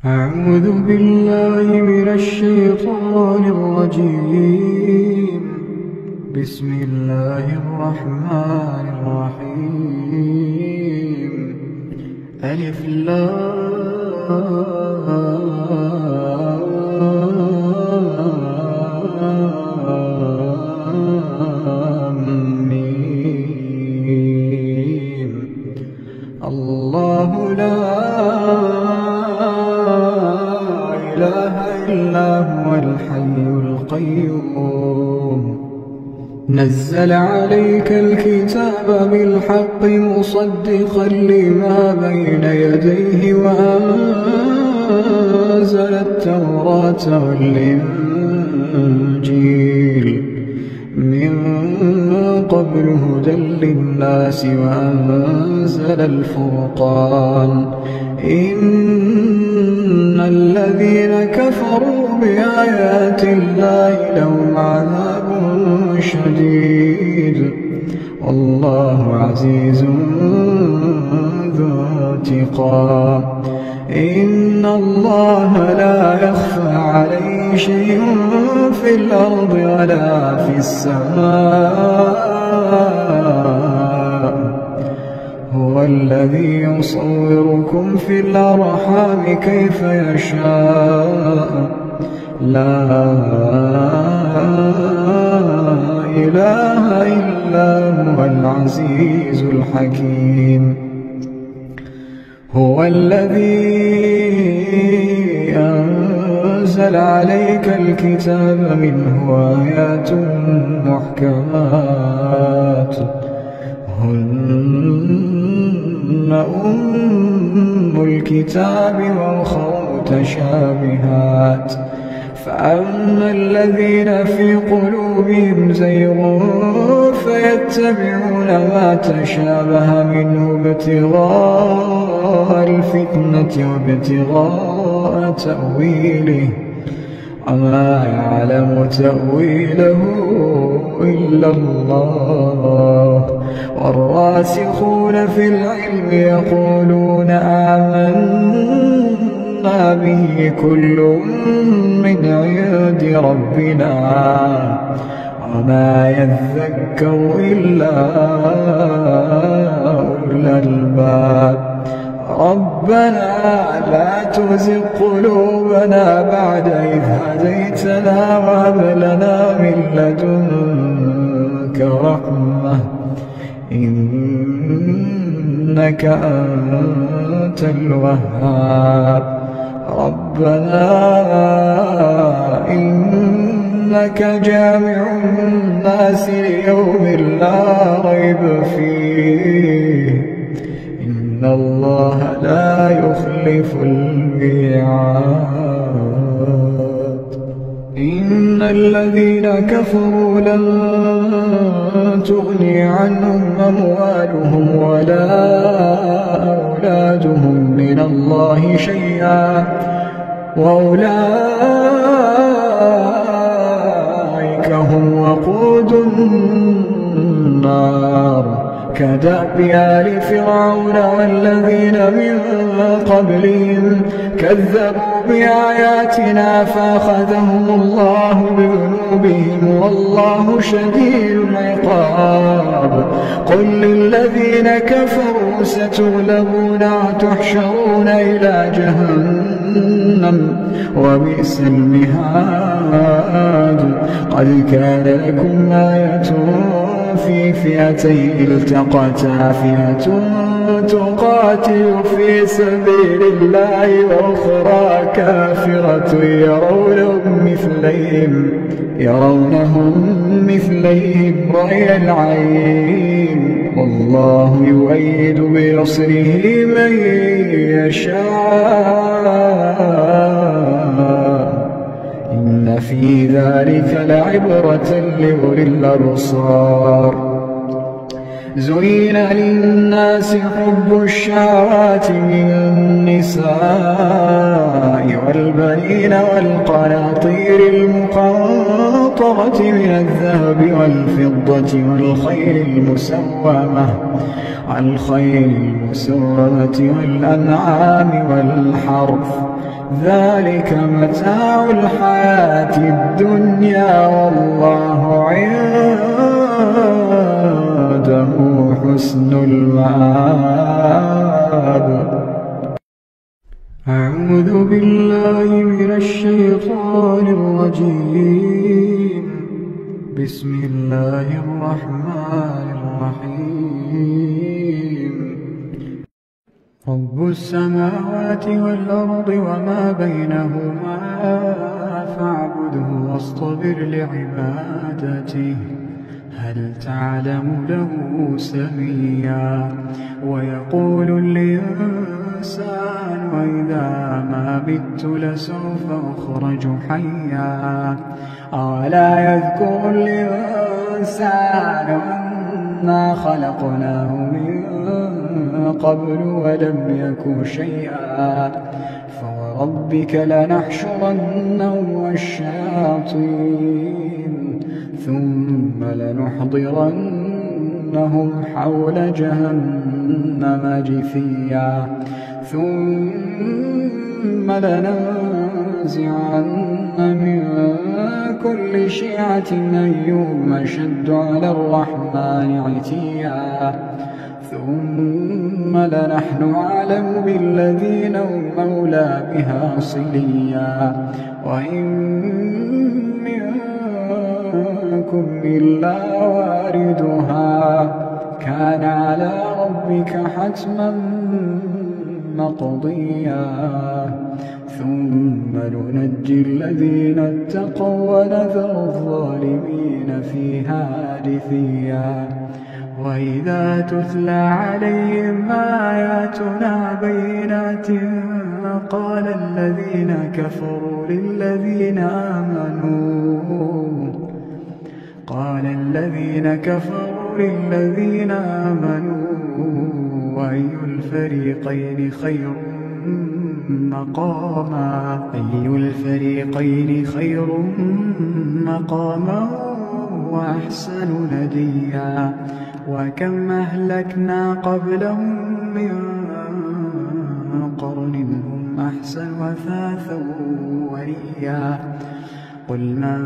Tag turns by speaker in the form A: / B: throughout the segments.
A: أعوذ بالله من الشيطان الرجيم. بسم الله الرحمن الرحيم. ألف لام ميم. الله لا إله إلا هو الحي القيوم. نزل عليك الكتاب بالحق مصدقا لما بين يديه وأنزل التوراة والإنجيل من قبل هدى للناس وأنزل الفرقان. إن الذين كفروا بآيات الله لهم عذاب شديد والله عزيز ذو انتقام. إن الله لا يخفى عليه شيء في الأرض ولا في السماء. هو الذي يصوركم في الأرحام كيف يشاء. لا إله إلا هو العزيز الحكيم. هو الذي أنزل عليك الكتاب منه آيات محكمات هن أم الكتاب وأخر متشابهات. فأما الذين في قلوبهم زيغ فيتبعون ما تشابه منه ابتغاء الفتنة وابتغاء تأويله وما يعلم تأويله إلا الله. والراسخون في العلم يقولون آمنا به كل من عند ربنا وما يذكر إلا أولو الألباب. ربنا لا تزغ قلوبنا بعد إذ هديتنا وهب لنا من لدنك رحمة إنك أنت الوهاب. ربنا إنك جامع الناس ليوم لا ريب فيه إن الله لا يخلف الميعاد. إن الذين كفروا لن تغني عنهم أموالهم ولا أولادهم من الله شيئا وأولئك هم وقود النار. كدأب آل فرعون والذين من قبلهم كذبوا بآياتنا فأخذهم الله بذنوبهم والله شديد العقاب. قل للذين كفروا ستغلبون وتحشرون إلى جهنم وبئس المهاد. قد كان لكم آية في فئتين التقتا فئة تقاتل في سبيل الله وأخرى كافرة يرونهم مثليهم رأي العين والله يؤيد بنصره من يشاء. إن في ذلك لعبرة لأولي الأبصار. زين للناس حب الشهوات من النساء والبنين والقناطير المقنطرة من الذهب والفضة والخيل المسومة والأنعام والحرث، ذلك متاع الحياة الدنيا، والله عنده حسن المآب. أعوذ بالله من الشيطان الرجيم. بسم الله الرحمن الرحيم. رب السماوات والأرض وما بينهما فاعبده واصطبر لعبادته، هل تعلم له سميا؟ ويقول الإنسان وإذا ما مت لسوف أخرج حيا، أولا يذكر الإنسان أنا خلقناه من قبل ولم يك شيئا، فوربك لنحشرنهم والشياطين ثم لنحضرنهم حول جهنم جثيا، ثم لننزعن من كل شيعة أيهم أشد على الرحمن عتيا، ثم لنحن أعلم بالذين هم أولى بها صليا، وإن منكم إلا واردها كان على ربك حتما مقضيا، ثم ننجي الذين اتقوا ونذر الظالمين فيها جثيا. وإذا تتلى عليهم آياتنا بينات قال الذين كفروا للذين آمنوا أي الفريقين خير مقاما وأحسن نديا، وكم أهلكنا قبلهم من قرن هم أحسن أثاثا ورئيا. قل من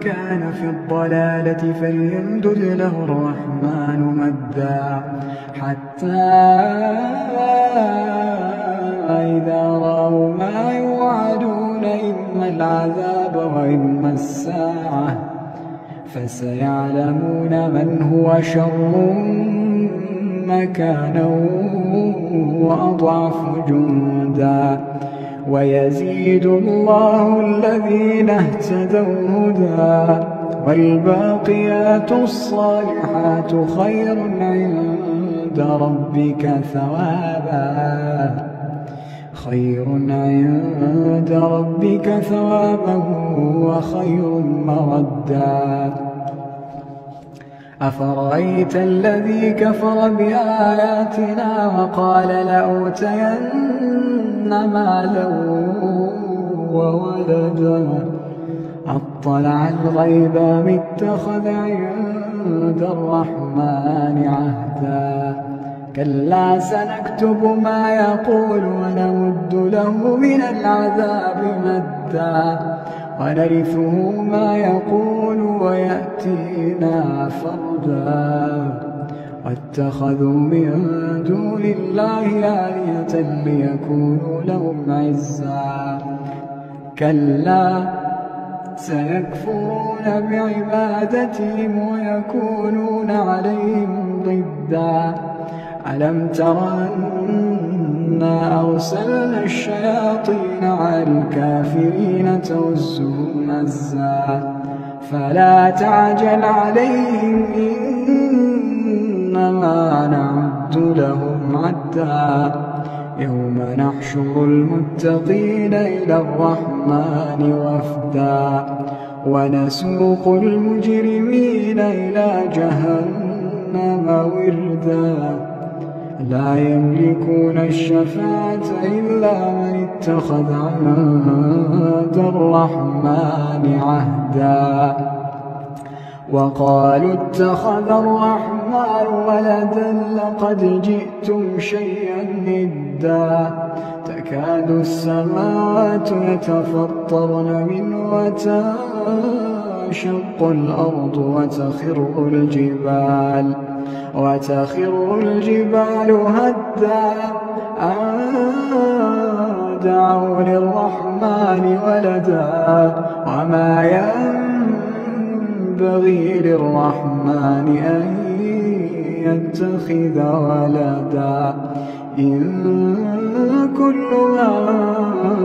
A: كان في الضلالة فليمدد له الرحمن مدا، حتى إذا رأوا ما يوعدون إما العذاب وإما الساعة فسيعلمون من هو شر مكانا وأضعف جندا، ويزيد الله الذين اهتدوا هدى، والباقيات الصالحات خير عند ربك ثوابا وخير مردا. أفرأيت الذي كفر بآياتنا وقال لأوتين مالا وولدا، أطلع الغيب أم اتخذ عند الرحمن عهدا، كلا سنكتب ما يقول ونمد له من العذاب مدا، ونرثه ما يقول ويأتينا فردا. واتخذوا من دون الله آلهة ليكونوا لهم عزا، كلا سيكفرون بعبادتهم ويكونون عليهم ضدا. ألم تر أنا أرسلنا الشياطين على الكافرين تؤزهم أزا، فلا تعجل عليهم إنما نعد لهم عدا، يوم نحشر المتقين إلى الرحمن وفدا، ونسوق المجرمين إلى جهنم جهنم وردا لا يملكون الشفاعة إلا من اتخذ عند الرحمن عهدا وقالوا اتخذ الرحمن ولدا لقد جئتم شيئا إدا تكاد السماوات يتفطرن منه وتنشق الأرض وتخر الجبال هدا أن دعوا للرحمن ولدا وما ينبغي للرحمن أن يتخذ ولدا إن كل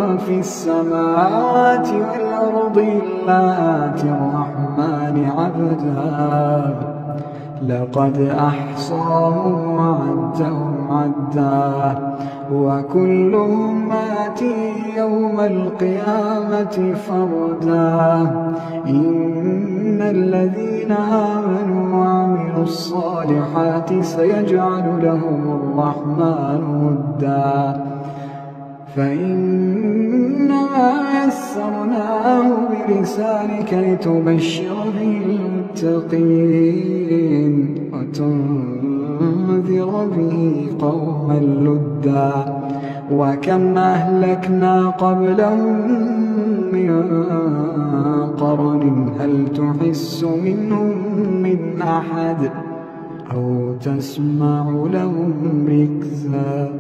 A: من في السماوات والأرض إلا آتي الرحمن عبدا لقد أحصاهم وعدهم عدا وكلهم آتيه يوم القيامة فردا إن الذين آمنوا وعملوا الصالحات سيجعل لهم الرحمن ودا فإنما يسرناه بلسانك لتبشر به المتقين وتنذر به قوما لدا وكم أهلكنا قبلهم من قرن هل تحس منهم من أحد أو تسمع لهم ركزا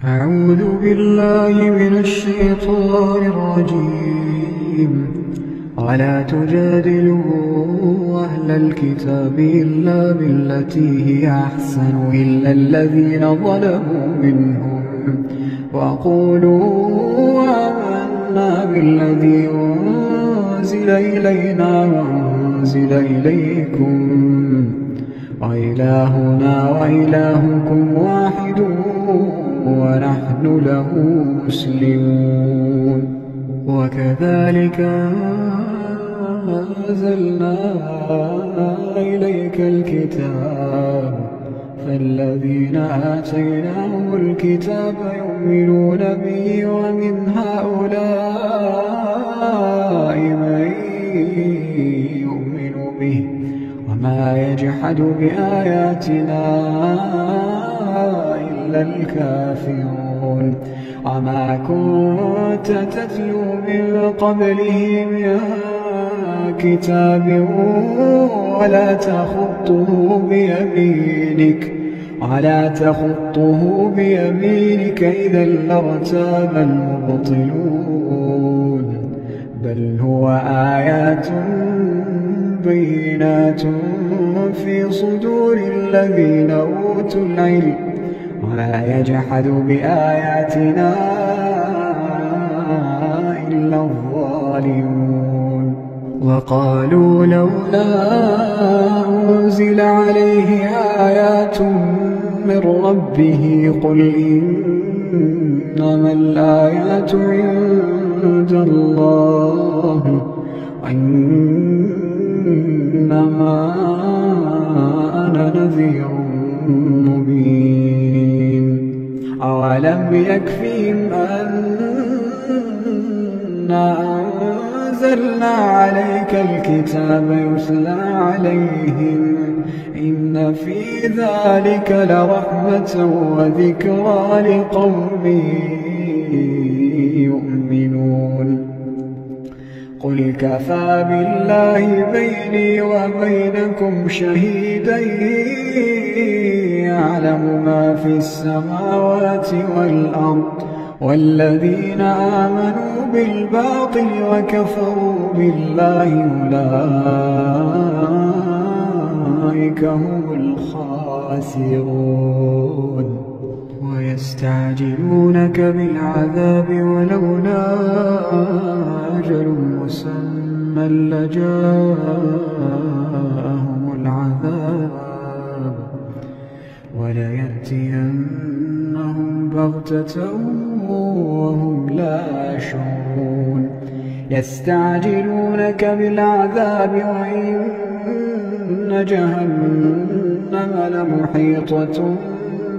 A: أعوذ بالله من الشيطان الرجيم ولا تجادلوا أهل الكتاب إلا بالتي هي أحسن إلا الذين ظلموا منهم وقولوا آمنا بالذي أنزل إلينا وأنزل إليكم وإلهنا وإلهكم واحد ونحن له مسلمون وكذلك أنزلنا إليك الكتاب فالذين آتيناهم الكتاب يؤمنون به ومن هؤلاء من يؤمن به وما يجحد بآياتنا إلا الكافرون وما كنت تتلو من قبله من كتاب ولا تخطه بيمينك إذا لارتاب المبطلون بل هو آيات بينات في صدور الذين أوتوا العلم ولا يجحد بآياتنا إلا الظالمون وقالوا لولا أنزل عليه آيات من ربه قل إنما الآيات عند الله وإنما أنا نذير مبين أولم يكفهم أنا أنزلنا عليك الكتاب يتلى عليهم إن في ذلك لرحمة وذكرى لقوم يؤمنون قل كفى بالله بيني وبينكم شهيدا يعلم ما في السماوات والأرض والذين آمنوا بالباطل وكفروا بالله أولئك هم الخاسرون ويستعجلونك بالعذاب ولولا أجل مسمى لجاءهم العذاب وليأتينهم بغتة وهم لا يشعرون يستعجلونك بالعذاب وإن جهنم لمحيطة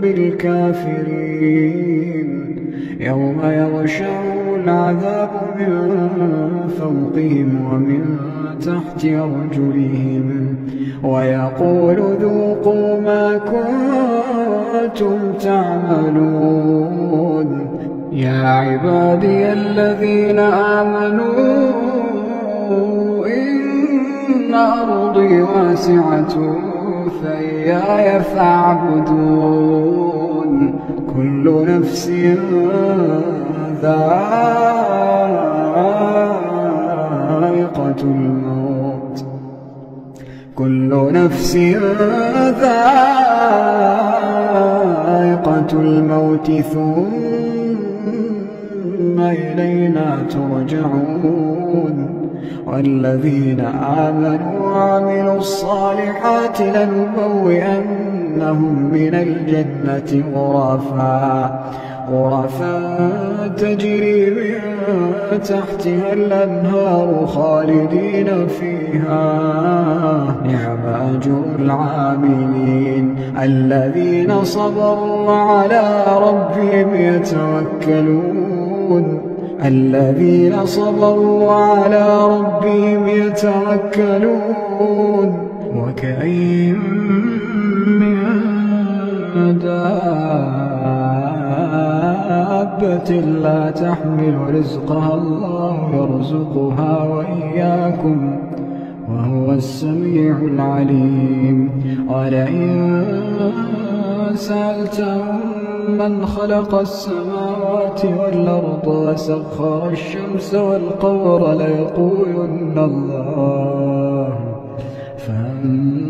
A: بالكافرين يوم يغشون العذاب من فوقهم ومن تحت أرجلهم ويقول ذوقوا ما كنتم تعملون يا عبادي الذين آمنوا إن أرضي واسعة فإياي فاعبدون كل نفس ذائقة الموت كل نفس ذائقة الموت ثم إلينا ترجعون والذين آمنوا وعملوا الصالحات لنبوئنهم من الجنة غرفا تجري من تحتها الأنهار خالدين فيها نعم أجر العاملين الذين صبروا وعلى ربهم يتوكلون وكأين من دابة لا تحمل رزقها الله يرزقها وإياكم وهو السميع العليم ولئن سألتهم من خلق السماوات والأرض وسخر الشمس والقمر ليقولن الله فأنى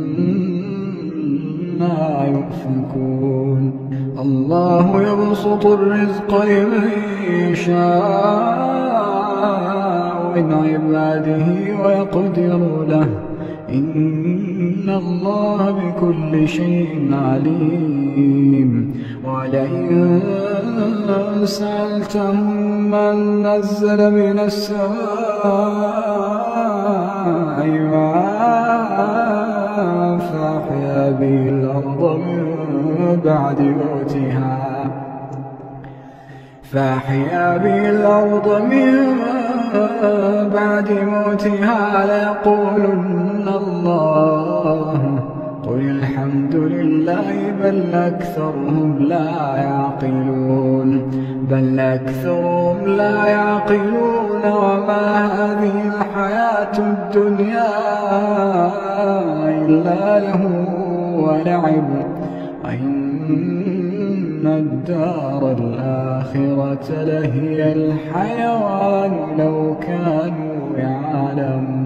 A: يؤفكون الله يبسط الرزق لمن يشاء من عباده ويقدر له إن الله بكل شيء عليم ولئن سألتهم من نزل من السماء ماء فأحيا به الأرض من بعد موتها ليقولن الله قل الحمد لله بل أكثرهم لا يعقلون وما هذه الحياة الدنيا إلا لهو ولعب وإن الدار الآخرة لهي الحيوان لو كانوا يعلمون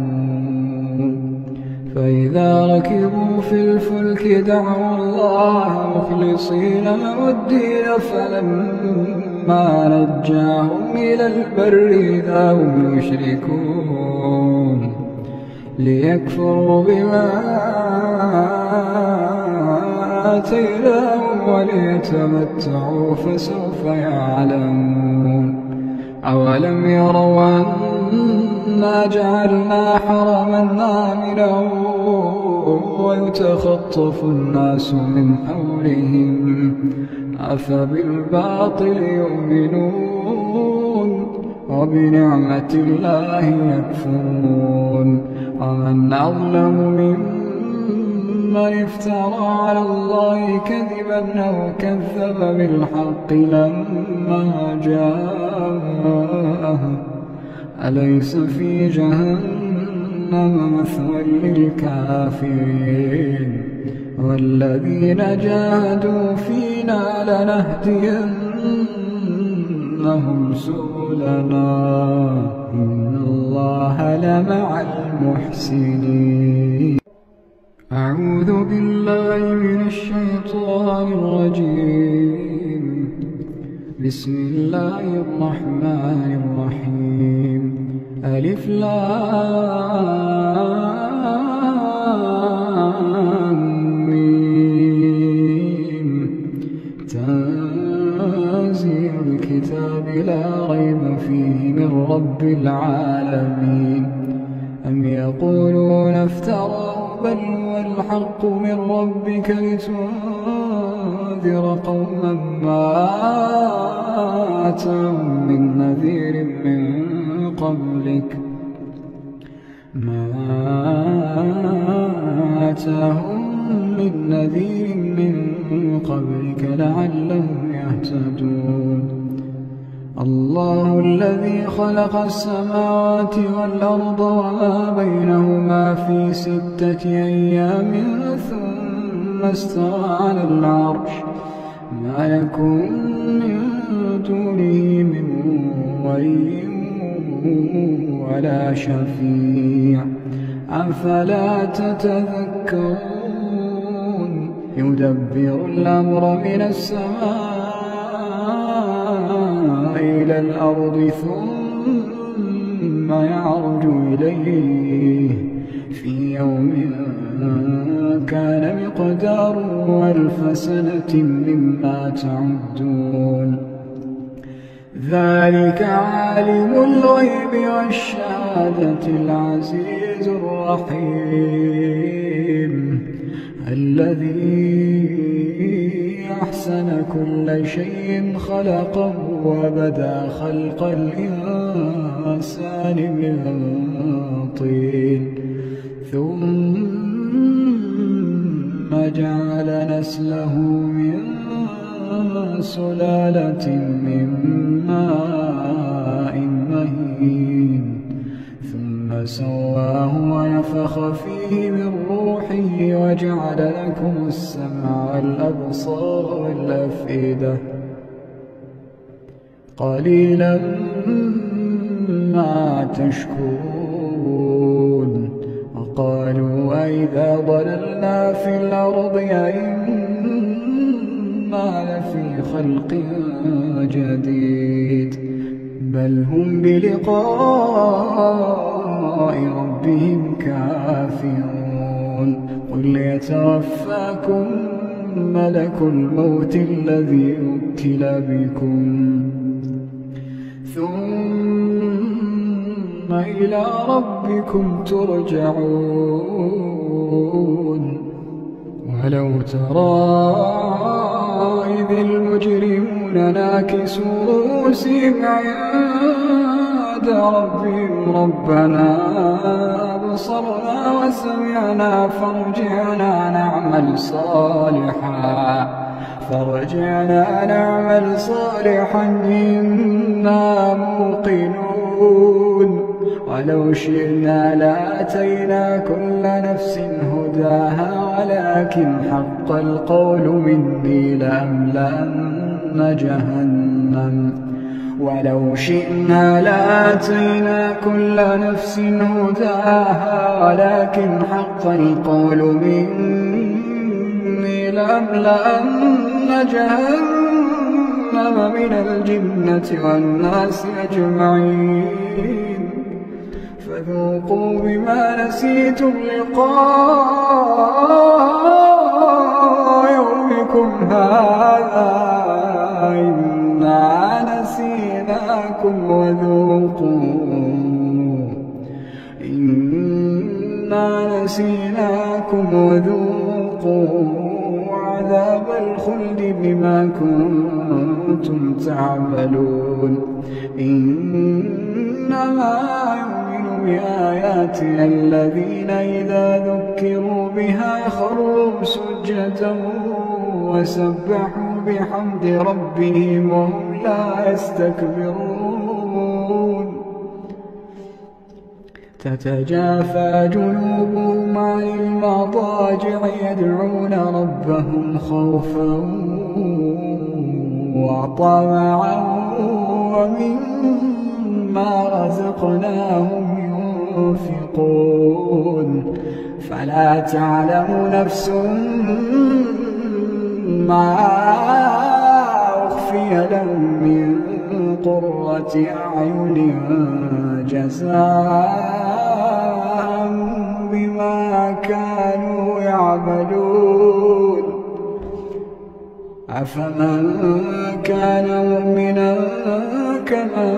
A: فإذا ركبوا في الفلك دعوا الله مخلصين له الدين فلما نجاهم إلى البر إذا هم يشركون ليكفروا بما آتيناهم وليتمتعوا فسوف يعلمون أولم يروا أنا جعلنا حرما آمنا ويتخطف الناس من حولهم أفبالباطل يؤمنون وبنعمة الله يكفرون ومن أظلم ممن افترى على الله كذبا أو كذب بالحق لما جاءه أليس في جهنم مثوى للكافرين والذين جاهدوا فينا لنهدينهم سبلنا إن الله لمع المحسنين أعوذ بالله من الشيطان الرجيم بسم الله الرحمن الرحيم ألف لام ميم تنزيل الكتاب لا ريب فيه من رب العالمين أم يقولون افتراه بل هو الحق من ربك لتنذر قوما ما آتاهم من نذير من قبلك لعلهم يهتدون. الله الذي خلق السماوات والأرض وما بينهما في 6 أيام ثم استوى على العرش ما يكون من دونه من ولي ولا شفيع أفلا تتذكرون. يدبر الأمر من السماء إلى الأرض ثم يعرج إليه في يوم كان مقداره 1000 سنة مما تعدون. ذلك عالم الغيب والشهادة العزيز الرحيم الذي أحسن كل شيء خلقه وبدأ خلق الإنسان من طين ثم جعل نسله من سلالة من ماء مهين ثم سواه ونفخ فيه من روحه وجعل لكم السمع والأبصار والأفئدة قليلا ما تشكرون. وقالوا أئذا ضللنا في الأرض أئنا لفي خلق جديد بل هم بلقاء ربهم كافرون. قل يتوفاكم ملك الموت الذي وكل بكم ثم إلى ربكم ترجعون. ولو ترى إذ المجرمون ناكسوا رؤوسهم عند ربهم ربنا أبصرنا وسمعنا فارجعنا نعمل صالحا إنا موقنون. ولو شئنا لآتينا كل نفس هداها ولكن حق القول مني لأملأن جهنم. ولو شئنا لآتينا كل نفس هداها ولكن حق القول مني لأملأن جهنم من الجنة والناس أجمعين. فذوقوا بما نسيتم لقاء يومكم هذا إنا نسيناكم وذوقوا عذاب الخلد بما كنتم تعملون. إنما يؤمن بآياتنا الذين إذا ذكروا بها خروا سجدا وسبحوا بحمد ربهم وهم لا يستكبرون. تتجافى جنوبهم عن المضاجع يدعون ربهم خوفا وطمعا ومما رزقناهم ينفقون. فلا تعلم نفس ما أخفي لهم من قرة أعين جزاء بما كانوا يعملون. أفمن كان مؤمنا كمن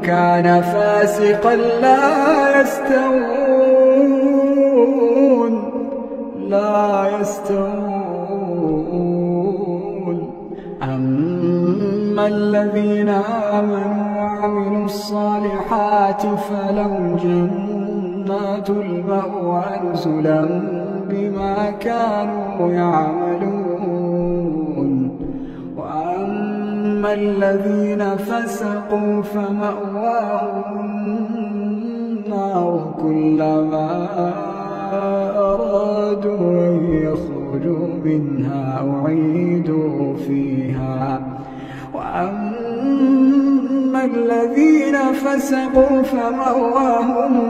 A: كان فاسقا لا يستوون. لا يستوون أما الذين آمنوا وعملوا الصالحات فلهم جنات المأوى نزلا بما كانوا يعملون وأما الذين فسقوا فمأواهم النار كلما أرادوا أن يخرجوا منها أعيدوا فيها وأما الذين فسقوا فمأواهم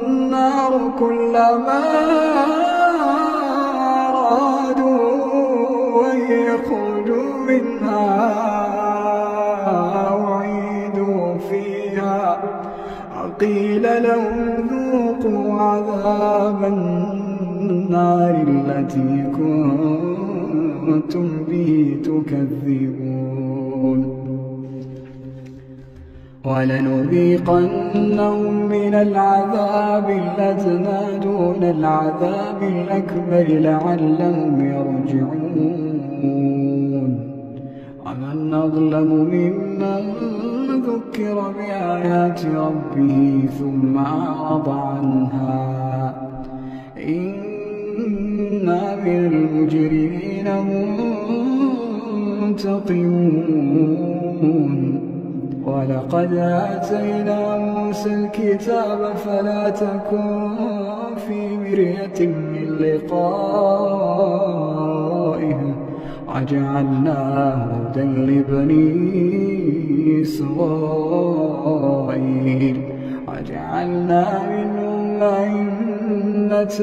A: النار كلما أرادوا أن يخرجوا منها أعيدوا فيها وقيل لهم ذوقوا عذاب النار التي كنتم به تكذبون ولنذيقنهم من العذاب الأدنى دون العذاب الأكبر لعلهم يرجعون ومن أظلم ممن ذكر بآيات ربه ثم أعرض عنها إنا من المجرمين منتقمون ولقد آتينا موسى الكتاب فلا تكن في مرية من لقائه وجعلناه هدى لبني إسرائيل وجعلنا منهم أئمة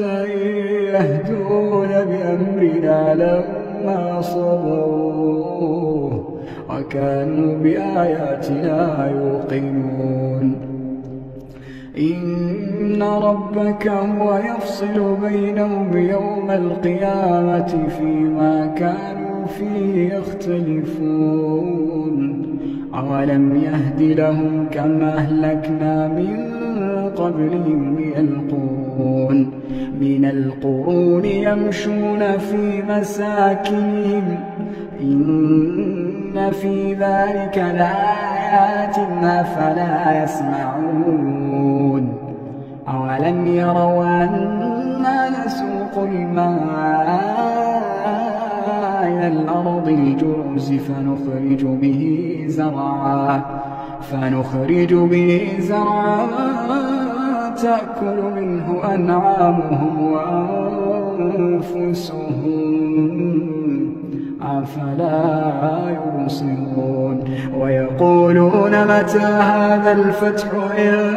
A: يهدون بأمرنا لما صبروا وكانوا بآياتنا يوقنون إن ربك هو يفصل بينهم يوم القيامة فيما كانوا فيه يختلفون أولم يهد لهم كما أهلكنا من قبلهم من القرون يمشون في مساكنهم إن في ذلك لآيات أفلا يسمعون أولم يروا أنا نسوق الماء إلى الأرض الجرز فنخرج به زرعا تأكل منه أنعامهم وأنفسهم أفلا يبصرون ويقولون متى هذا الفتح إن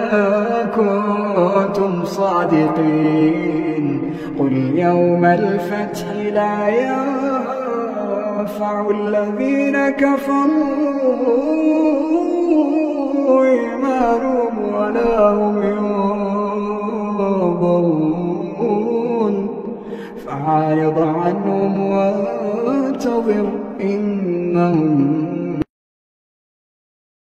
A: كنتم صادقين قل يوم الفتح لا ينفع الذين كفروا إيمانهم ولا هم ينظرون فأعرض عنهم وانتظر إنهم